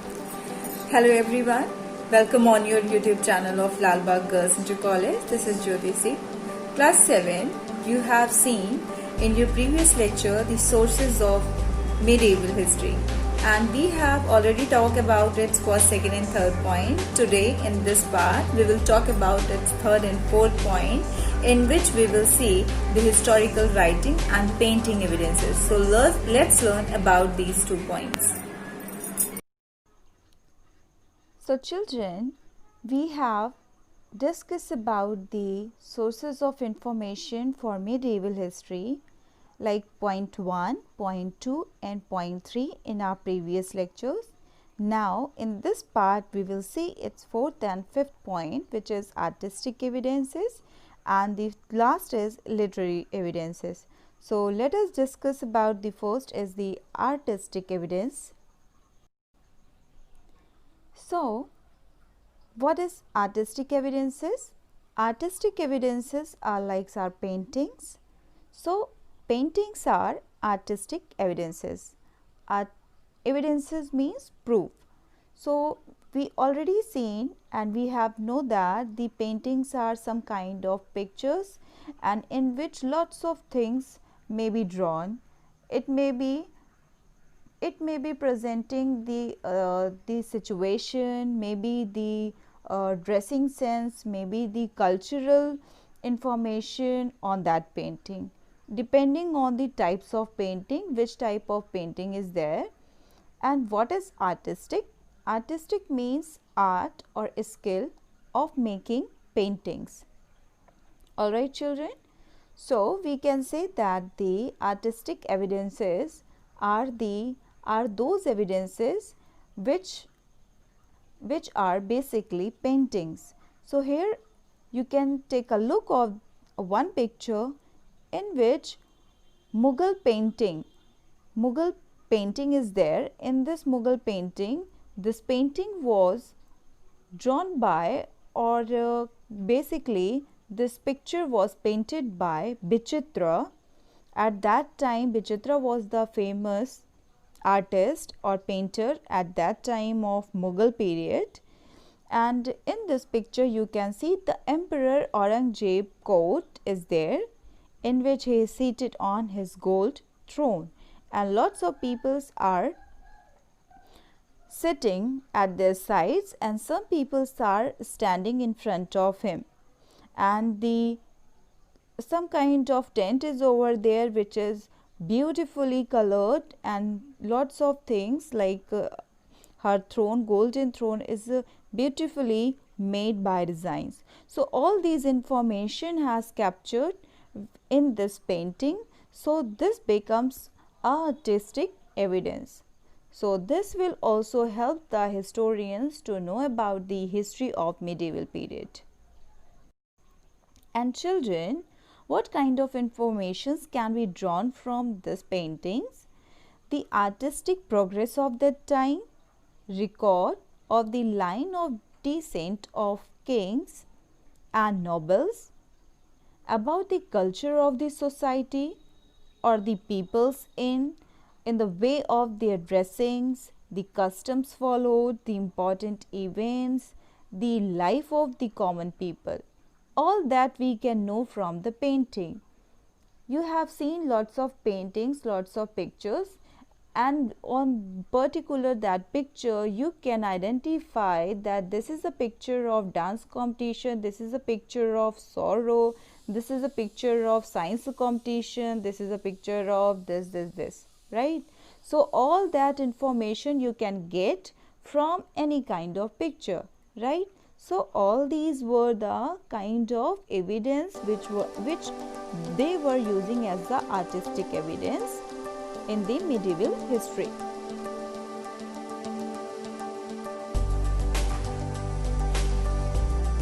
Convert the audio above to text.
Hello everyone, welcome on your YouTube channel of Lalbagh Girls Inter College. This is Jyoti C. Class 7, you have seen in your previous lecture the sources of medieval history, and we have already talked about its first, second and third point. Today in this part we will talk about its third and fourth point, in which we will see the historical writing and painting evidences. So let's learn about these 2 points. So children, we have discussed about the sources of information for medieval history like point 1, point 2 and point 3 in our previous lectures. Now in this part we will see its fourth and fifth point, which is artistic evidences, and the last is literary evidences. So let us discuss about the first is the artistic evidence. So, what is artistic evidences? Artistic evidences are like our paintings. So, paintings are artistic evidences. Evidences means proof. So, we already seen and we have know that the paintings are some kind of pictures, and in which lots of things may be drawn. It may be presenting the situation, maybe the dressing sense, maybe the cultural information on that painting, depending on the types of painting, which type of painting is there. And what is artistic? Artistic means art or skill of making paintings. Alright children, so we can say that the artistic evidences are those evidences which are basically paintings. So here you can take a look of one picture in which Mughal painting is there. In this Mughal painting, this painting was drawn by, or basically this picture was painted by Bichitra. At that time, Bichitra was the famous artist or painter at that time of Mughal period. And in this picture you can see the Emperor Aurangzeb court is there, in which he is seated on his gold throne, and lots of peoples are sitting at their sides, and some peoples are standing in front of him, and some kind of tent is over there which is beautifully colored, and lots of things like her throne, golden throne, is beautifully made by designs. So all these information has captured in this painting, so this becomes artistic evidence. So this will also help the historians to know about the history of medieval period. And children, what kind of informations can be drawn from these paintings? The artistic progress of that time, record of the line of descent of kings and nobles, about the culture of the society or the peoples in the way of their dressings, the customs followed, the important events, the life of the common people. All that we can know from the painting. You have seen lots of paintings, lots of pictures, and on particular that picture you can identify that this is a picture of dance competition, this is a picture of sorrow, this is a picture of science competition, this is a picture of this, right? So all that information you can get from any kind of picture, right? So all these were the kind of evidence which they were using as the artistic evidence in the medieval history.